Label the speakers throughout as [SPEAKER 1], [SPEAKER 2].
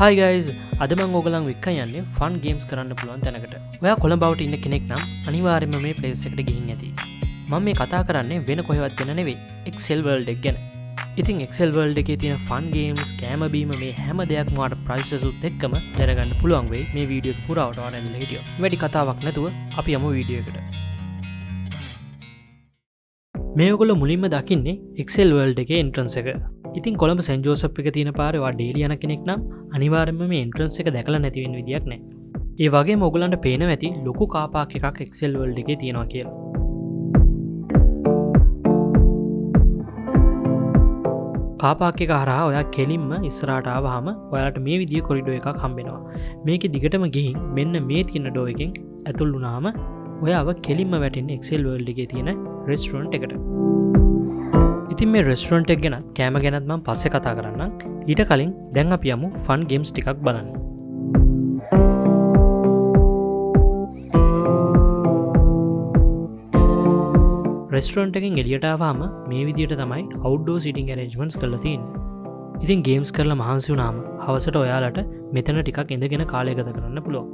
[SPEAKER 1] Hi guys, අද මම ඔයගලන් එක්ක යන්නේ fun games කරන්න පුළුවන් තැනකට. ඔයා කොළඹවට ඉන්න කෙනෙක් නම් අනිවාර්යයෙන්ම මේ place එකට ගිහින් ඇති. මම මේ කතා කරන්නේ වෙන කොහෙවත් ගැන නෙවෙයි, Excel World එක ගැන. ඉතින් Excel World එකේ තියෙන fun games, කැම බීම මේ හැම දෙයක්ම වාට prices උත් එක්කම දැනගන්න පුළුවන් වෙයි මේ වීඩියෝ එක පුරාවට ඔයාලා ඉඳලා හිටියොත්. වැඩි කතාවක් නැතුව අපි යමු වීඩියෝ එකට. මේ ඔයගොල්ලෝ මුලින්ම දකින්නේ Excel World එකේ entrance එක. ඉතින් කොළඹ සෙන්ට් ජෝසප් එක තියෙන පාරේ ඔයා ඩේලි යන කෙනෙක් නම් අනිවාර්යයෙන්ම මේ එන්ට්‍රන්ස් එක දැකලා නැති වෙන්න විදියක් නැහැ. ඒ වගේම ඔයගලන්ට පේනවා ඇති ලොකු කාර් පාක් එකක් Excel World එකේ තියෙනවා කියලා. කාර් පාක් එක හරහා ඔයා කෙලින්ම ඉස්සරහට ආවහම ඔයාලට මේ විදිය කොරිඩෝ එකක් හම්බෙනවා. මේකේ දිගටම ගිහින් මෙන්න මේ තියෙන ඩෝ එකෙන් ඇතුල් වුණාම ඔයාව කෙලින්ම වැටෙන්නේ Excel World එකේ තියෙන රෙස්ටුරන්ට් එකට. ඉතින් මේ රෙස්ටුරන්ට් එක ගැනත් කෑම ගැනත් මම පස්සේ කතා කරන්නම්. ඊට කලින් දැන් අපි යමු ෆන් ගේම්ස් ටිකක් බලන්න. රෙස්ටුරන්ට් එකෙන් එළියට ආවම මේ විදියට තමයි outdoor seating arrangements කරලා තියෙන්නේ. ඉතින් ගේම්ස් කරලා මහන්සි වුණාම හවසට ඔයාලට මෙතන ටිකක් ඉඳගෙන කාලය ගත කරන්න පුළුවන්.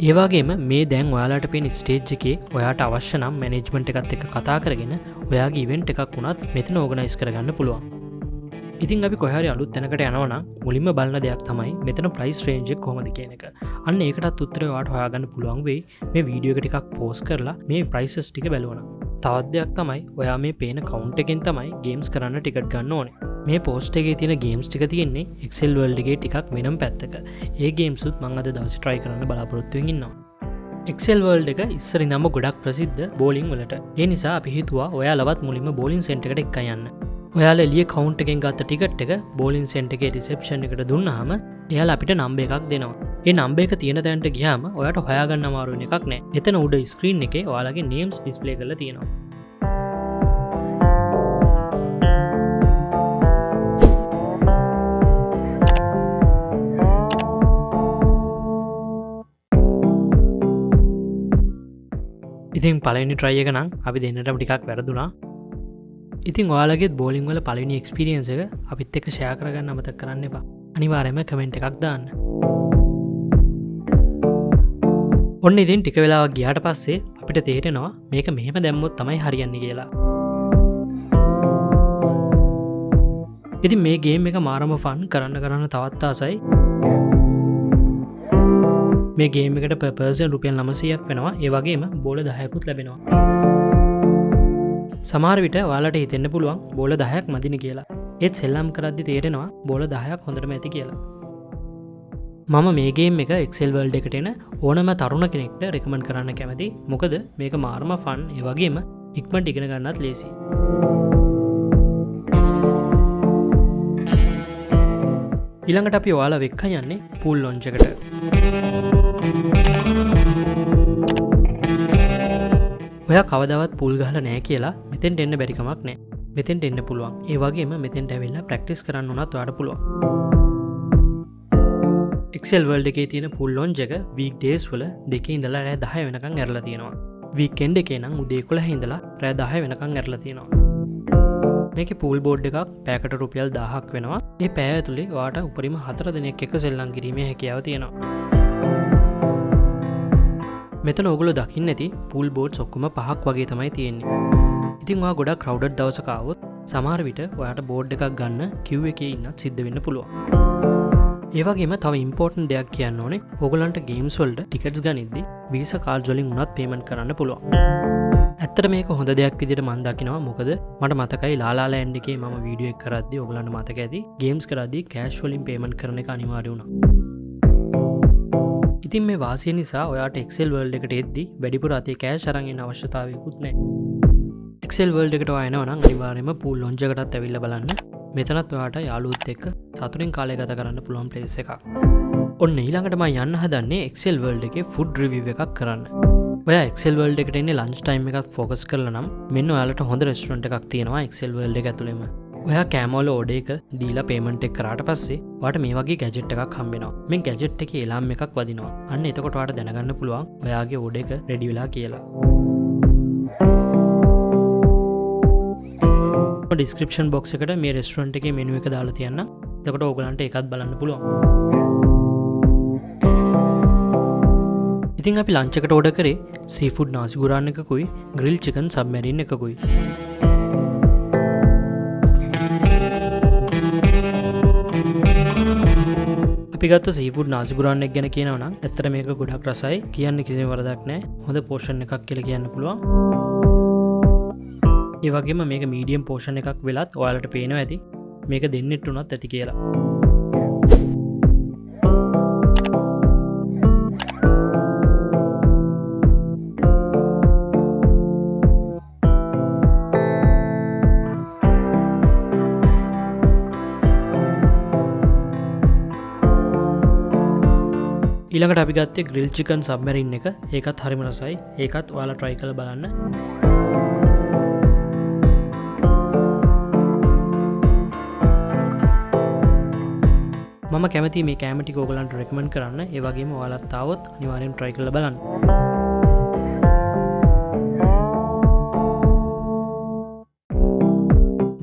[SPEAKER 1] ඒ වගේම මේ දැන් ඔයාලට පේන ස්ටේජ් එකේ ඔයාට අවශ්‍ය නම් මැනේජ්මන්ට් එකත් එක්ක කතා කරගෙන ඔයාගේ ඉවෙන්ට් එකක් වුණත් මෙතන ඕගනයිස් කරගන්න පුළුවන්. ඉතින් අපි කොහේ හරි අලුත් තැනකට යනවා නම් මුලින්ම බලන දෙයක් තමයි මෙතන ප්‍රයිස් රේන්ජ් එක කොහොමද කියන එක. අන්න ඒකටත් උත්තරේ ඔයාට හොයාගන්න පුළුවන් වෙයි මේ වීඩියෝ එක ටිකක් පෝස් කරලා මේ ප්‍රයිසස් ටික බලවනම්. තවත් දෙයක් තමයි ඔයා මේ පේන කවුන්ට් එකෙන් තමයි ගේම්ස් කරන්න ටිකට් ගන්න ඕනේ. මේ පෝස්ට් එකේ තියෙන ගේම්ස් ටික තියෙන්නේ Excel World එකේ ටිකක් වෙනම පැත්තක. ඒ ගේම්ස් උත් මම අද දවසේ try කරන්න බලාපොරොත්තු වෙමින් ඉන්නවා. Excel World එක ඉස්සර ඉඳන්ම ගොඩක් ප්‍රසිද්ධ බෝලිං වලට. ඒ නිසා අපි හිතුවා ඔයාලවත් මුලින්ම බෝලිං සෙන්ටර් එකට එක්ක යන්න. ඔයාලා එළිය කවුන්ට් එකෙන් ගත්ත ටිකට් එක බෝලිං සෙන්ටර් එකේ රිසෙප්ෂන් එකට දුන්නාම එයාලා අපිට නම්බර් එකක් දෙනවා. ඒ නම්බර් එක තියෙන තැනට ගියාම ඔයාට හොයාගන්න අමාරු වෙන එකක් නෑ. එතන උඩ ස්ක්‍රීන් එකේ ඔයාලගේ names display කරලා තියෙනවා. ඉතින් පළවෙනි try එක නම් අපි දෙන්නටම ටිකක් වැරදුනා. ඉතින් ඔයාලගේ බෝලිං වල පළවෙනි එක්ස්පීරියන්ස් එක අපිත් එක්ක ෂෙයා කරගන්න අමතක කරන්න එපා. අනිවාර්යයෙන්ම කමෙන්ට් එකක් දාන්න. ඔන්න ඉතින් ටික වෙලාවක් ගියාට පස්සේ අපිට තේරෙනවා මේක මෙහෙම දැම්මොත් තමයි හරියන්නේ කියලා. ඉතින් මේ ගේම් එක මාරම ෆන් කරන්න තවත් ආසයි. මේ ගේම් එකට per person රුපියල් 900ක් වෙනවා. ඒ වගේම බෝල 10කුත් ලැබෙනවා. සමහර විට ඔයාලට හිතෙන්න පුළුවන් බෝල 10ක් මදිනේ කියලා. ඒත් සෙල්ලම් කරද්දි තේරෙනවා බෝල 10ක් හොඳටම ඇති කියලා. මම මේ ගේම් එක Excel World එකට එන ඕනම තරුණ කෙනෙක්ට රෙකමන්ඩ් කරන්න කැමතියි. මොකද මේක මාරම ෆන්. ඒ වගේම ඉක්මනට ඉගෙන ගන්නත් ලේසියි. ඊළඟට අපි ඔයාලා වෙක්ක යන්නේ pool launch එකට. ඔයා කවදාවත් පූල් ගහලා නැහැ කියලා මෙතෙන්ට එන්න බැරි කමක් නැහැ. මෙතෙන්ට එන්න පුළුවන්. ඒ වගේම මෙතෙන්ට ඇවිල්ලා ප්‍රැක්ටිස් කරන්න උනත් ඔයාට පුළුවන්. Excel World එකේ තියෙන pool launch එක weekdays වල 2 ඉඳලා රෑ 10 වෙනකන් ඇරලා තියෙනවා. weekend එකේ නම් උදේ 11 ඉඳලා රෑ 10 වෙනකන් ඇරලා තියෙනවා. මේකේ pool board එකක් පැයකට රුපියල් 1000ක් වෙනවා. ඒ පැය ඇතුලේ ඔයාට උපරිම 4 දිනක් එක සෙල්ලම් කිරීමේ හැකියාව තියෙනවා. මෙතන ඔයගොල්ලෝ දකින්න ඇති pool boards ඔක්කොම 5ක් වගේ තමයි තියෙන්නේ. ඉතින් ඔයා ගොඩක් crowded දවසක ආවොත් සමහර විට ඔයාට board එකක් ගන්න queue එකේ ඉන්නත් සිද්ධ වෙන්න පුළුවන්. ඒ වගේම තව important දෙයක් කියන්න ඕනේ. ඔයගොල්ලන්ට games වලට tickets ගනිද්දි visa cards වලින් උනත් payment කරන්න පුළුවන්. ඇත්තට මේක හොඳ දෙයක් විදිහට මම දකිනවා. මොකද මට මතකයි ලාලා ලෑන්ඩ් එකේ මම වීඩියෝ එක කරද්දි ඔයගොල්ලන්ට මතක ඇති games කරද්දි cash වලින් payment කරන එක අනිවාර්ය වුණා. ඉතින් මේ වාසිය නිසා ඔයාට Excel World එකට එද්දි වැඩිපුර අතේ කෑෂ් අරන් එන්න අවශ්‍යතාවයකුත් නැහැ. Excel World එකට ඔයා එනවා නම් අනිවාර්යයෙන්ම pool launch එකටත් ඇවිල්ලා බලන්න. මෙතනත් ඔයාට යාළුවොත් එක්ක සතුටින් කාලය ගත කරන්න පුළුවන් place එකක්. ඔන්න ඊළඟට මම යන්න හදන්නේ Excel World එකේ food review එකක් කරන්න. ඔයා Excel World එකට එන්නේ lunch time එකක් focus කරලා නම් මෙන්න ඔයාලට හොඳ restaurant එකක් තියෙනවා Excel World එක ඇතුළේම. ඔයා කෑමවල ඕඩර් එක දීලා පේමන්ට් එක කරාට පස්සේ ඔයාට මේ වගේ ගැජට් එකක් හම්බ වෙනවා. මේ ගැජට් එකේ එලාම් එකක් වදිනවා. අන්න එතකොට ඔයාට දැනගන්න පුළුවන් ඔයාගේ ඕඩර් එක රෙඩි වෙලා කියලා. ඩිස්ක්‍රිප්ෂන් බොක්ස් එකට මේ රෙස්ටුරන්ට් එකේ මෙනු එක දාලා තියන්න. එතකොට ඕගලන්ට ඒකත් බලන්න පුළුවන්. ඉතින් අපි ලන්ච් එකට ඕඩර් කරේ සීෆුඩ් නාසි ගුරාන් එකකුයි ග්‍රිල් චිකන් සබ්මරීන් එකකුයි. අපි ගත්ත සීෆුඩ් නාසි ගුරාන් එක ගැන කියනවා නම් ඇත්තට මේක ගොඩක් රසයි. කියන්න කිසිම වරදක් නැහැ. හොඳ පෝෂන් එකක් කියලා කියන්න පුළුවන්. ඒ වගේම මේක මීඩියම් පෝෂන් එකක් වෙලත් ඔයාලට පේනවා ඇති මේක දෙන්නෙත් උනත් ඇති කියලා. ඊළඟට අපි ගත්තේ ග්‍රිල් චිකන් සබ්මරීන් එක. ඒකත් හරිම රසයි. ඒකත් ඔයාලා try කරලා බලන්න. මම කැමති මේ කෑම ටික ඕගලන්ට රෙකමන්ඩ් කරන්න. ඒ වගේම ඔයාලත් ආවොත් අනිවාර්යෙන් try කරලා බලන්න.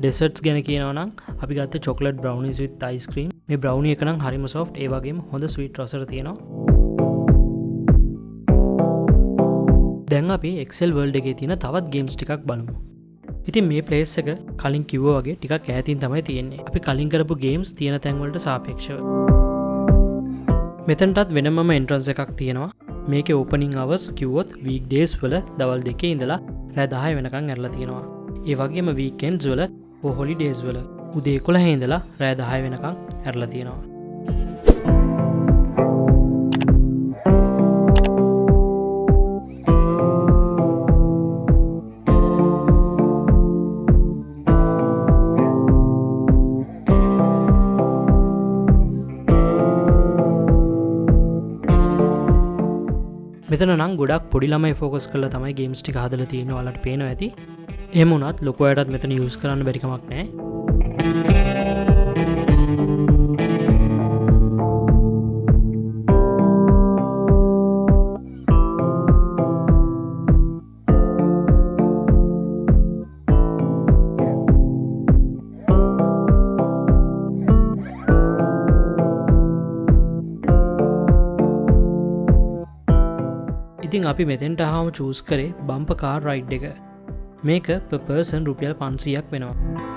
[SPEAKER 1] ඩෙසර්ට්ස් ගැන කියනවා නම් අපි ගත්තේ chocolate brownies with ice cream. මේ brownie එක නම් හරිම soft. ඒ වගේම හොඳ sweet රසට තියෙනවා. දැන් අපි Excel World එකේ තියෙන තවත් ගේම්ස් ටිකක් බලමු. ඉතින් මේ ප්ලේස් එක කලින් කිව්වා වගේ ටිකක් ඈතින් තමයි තියෙන්නේ. අපි කලින් කරපු ගේම්ස් තියෙන තැන් වලට සාපේක්ෂව. මෙතනටත් වෙනමම එන්ට්‍රන්ස් එකක් තියෙනවා. මේකේ ඕපනින් hours කිව්වොත් weekdays වල දවල් 2 ඉඳලා රෑ 10 වෙනකන් ඇරලා තියෙනවා. ඒ වගේම weekends වල or holidays වල උදේ 11 ඉඳලා රෑ 10 වෙනකන් ඇරලා තියෙනවා. මෙතන නම් ගොඩක් පොඩි ළමයි ෆෝකස් කරලා තමයි ගේම්ස් ටික හදලා තියෙන්නේ. ඔයාලට පේනවා ඇති. එහෙම වුණත් ලොකු අයටත් මෙතන යූස් කරන්න බැරි කමක් නැහැ. ඉතින් අපි මෙතෙන්ට ආවම චූස් කරේ බම්පර් කාර් රයිඩ් එක. මේක per person රුපියල් 500ක් වෙනවා.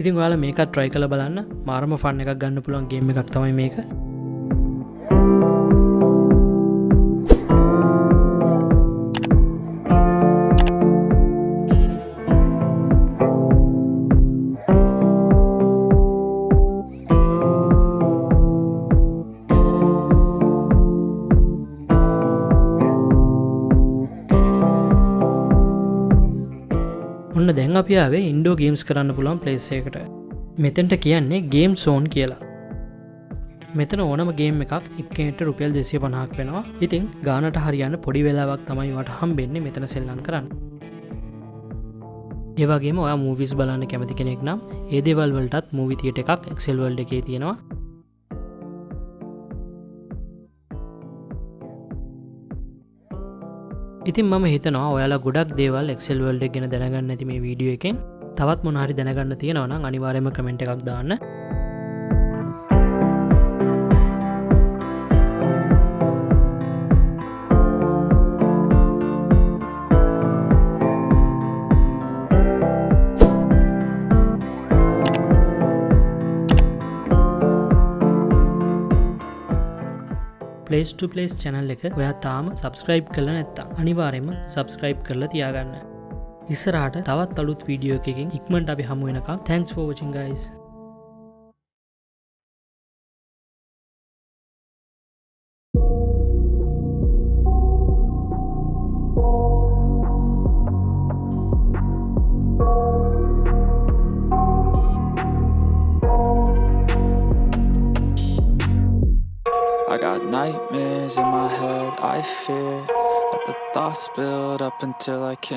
[SPEAKER 1] ඉතින් ඔයාලා මේකත් try කරලා බලන්න. මාරම ෆන් එකක් ගන්න පුළුවන් ගේම් එකක් තමයි මේක. ඔන්න දැන් අපි ආවේ ඉන්ඩෝ ගේම්ස් කරන්න පුළුවන් ප්ලේස් එකකට. මෙතෙන්ට කියන්නේ ගේම් සෝන් කියලා. මෙතන ඕනම ගේම් එකක් එක්කෙනෙක්ට රුපියල් 250ක් වෙනවා. ඉතින් ගානට හරියන්න පොඩි වෙලාවක් තමයි ඔයාලට හම්බෙන්නේ මෙතන සෙල්ලම් කරන්න. ඒ වගේම ඔයා මූවිස් බලන්න කැමති කෙනෙක් නම් ඒ දේවල් වලටත් මූවි තියේටර් එකක් Excel World එකේ තියෙනවා. ඉතින් මම හිතනවා ඔයාලා ගොඩක් දේවල් Excel World එක ගැන දැනගන්න ඇති මේ වීඩියෝ එකෙන්. තවත් මොන හරි දැනගන්න තියෙනවා නම් අනිවාර්යයෙන්ම කමෙන්ට් එකක් දාන්න. Place to Place channel එක ඔයා තාම subscribe කරලා නැත්නම් අනිවාර්යයෙන්ම subscribe කරලා තියාගන්න. ඉස්සරහට තවත් අලුත් වීඩියෝ එකකින් ඉක්මනට අපි හමු වෙනකම් thanks for watching guys.
[SPEAKER 2] I got nightmares in my head, I fear that the thoughts build up until I can't